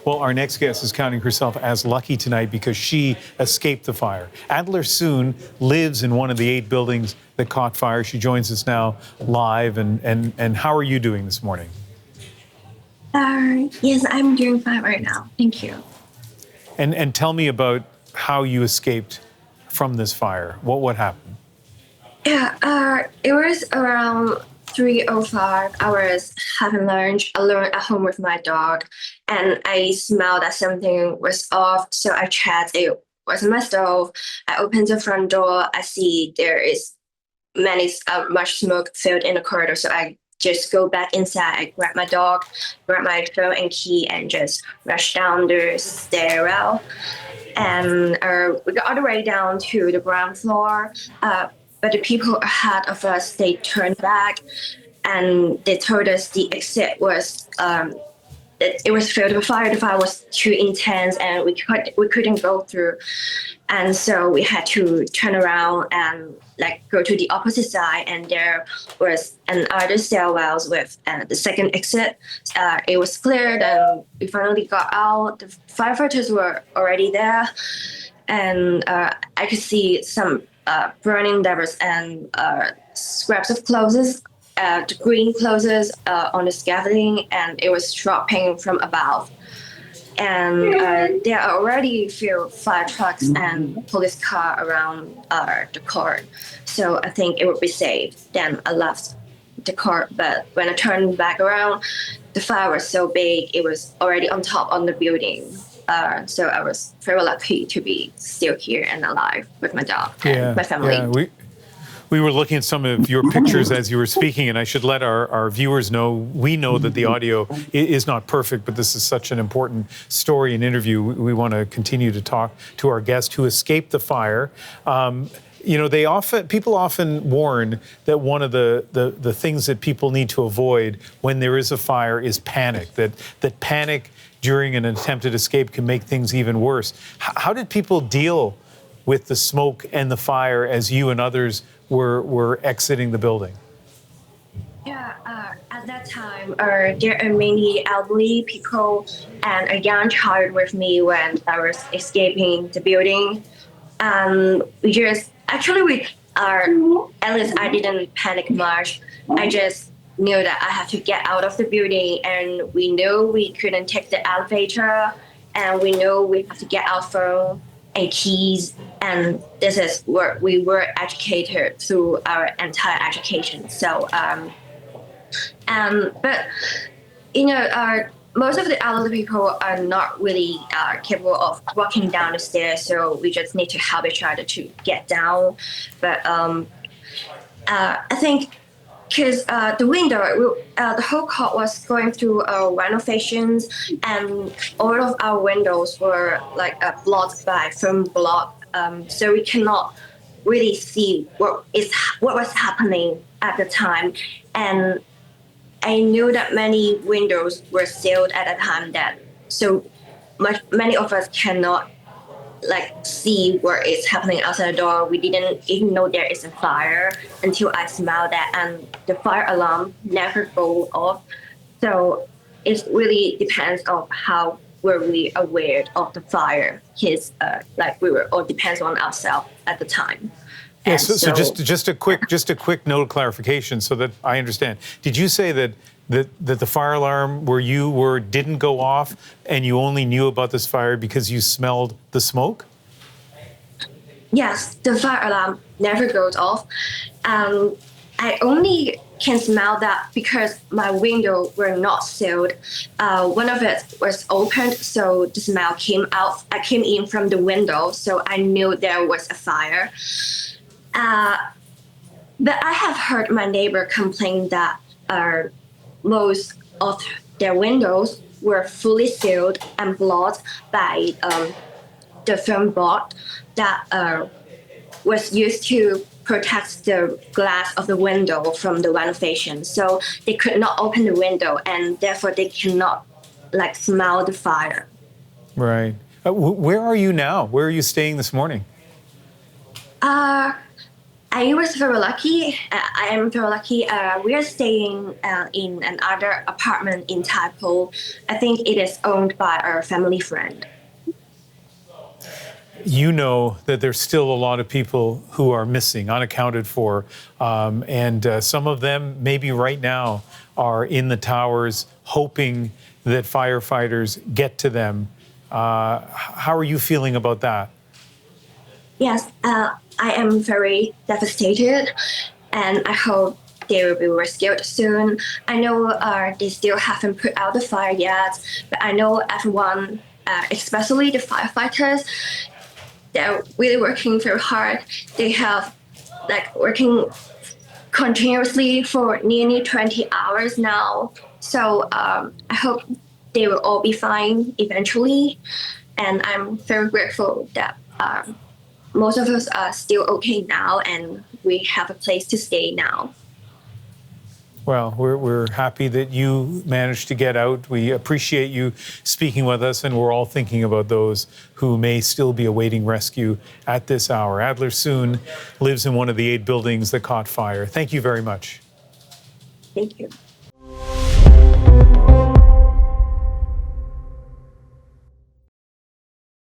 Well, our next guest is counting herself as lucky tonight because she escaped the fire. Adler Suen lives in one of the 8 buildings that caught fire. She joins us now live. And how are you doing this morning? Yes, I'm doing fine right now. Thank you. And tell me about how you escaped from this fire. What happened? Yeah, it was around 3:05. I was having lunch alone at home with my dog, and I smelled that something was off. So I checked. It wasn't my stove. I opened the front door. I see there is much smoke filled in the corridor. So I just go back inside. I grab my dog, grab my phone and key, and just rush down the stairwell. And we got all the way down to the ground floor. But the people ahead of us, they turned back and they told us the exit was it was filled with fire. The fire was too intense and we couldn't go through. And so we had to turn around and go to the opposite side, and there was another stairwells with the second exit. It was cleared and we finally got out. The firefighters were already there, and I could see some burning debris and scraps of clothes, the green clothes on the scaffolding, and it was dropping from above. And there are already a few fire trucks and police car around the court. So I think it would be safe. Then I left the court, but when I turned back around, the fire was so big, it was already on top of the building. So I was very lucky to be still here and alive with my dog and my family. Yeah, we were looking at some of your pictures as you were speaking, and I should let our viewers know, we know that the audio is not perfect, but this is such an important story and interview. We want to continue to talk to our guest who escaped the fire. You know, people often warn that one of the things that people need to avoid when there is a fire is panic, that panic during an attempted escape can make things even worse. How did people deal with the smoke and the fire as you and others were exiting the building? Yeah, at that time, there are many elderly people and a young child with me when I was escaping the building. At least I didn't panic much. I just knew that I had to get out of the building, and we knew we couldn't take the elevator, and we knew we have to get our phone and keys, and this is where we were educated through our entire education. So, but you know, most of the elderly people are not really capable of walking down the stairs, so we just need to help each other to get down. But I think because the window, the whole court was going through renovations, and all of our windows were blocked by foam block, so we cannot really see what was happening at the time. And I knew that many windows were sealed at the time, many of us cannot see what is happening outside the door. We didn't even know there is a fire until I smelled that, and the fire alarm never go off. So it really depends on how were we aware of the fire. Because we were all depends on ourselves at the time. Yeah, so just a quick note of clarification so that I understand. Did you say that the fire alarm where you were didn't go off, and you only knew about this fire because you smelled the smoke? Yes, the fire alarm never goes off. I only can smell that because my window were not sealed. One of it was opened, so the smell came out. I came in from the window, so I knew there was a fire. But I have heard my neighbor complain that most of their windows were fully sealed and blocked by the foam block that was used to protect the glass of the window from the renovation. So they could not open the window, and therefore they cannot smell the fire. Right. Where are you now? Where are you staying this morning? I I was very lucky. I am very lucky. We are staying in another apartment in Taipo. I think it is owned by our family friend. You know that there's still a lot of people who are missing, unaccounted for, and some of them maybe right now are in the towers hoping that firefighters get to them. How are you feeling about that? Yes, I am very devastated, and I hope they will be rescued soon. I know they still haven't put out the fire yet, but I know everyone, especially the firefighters, they're really working very hard. They have working continuously for nearly 20 hours now. So I hope they will all be fine eventually. And I'm very grateful that most of us are still okay now and we have a place to stay now. Well, we're happy that you managed to get out. We appreciate you speaking with us, and we're all thinking about those who may still be awaiting rescue at this hour. Adler Suen lives in one of the 8 buildings that caught fire. Thank you very much. Thank you.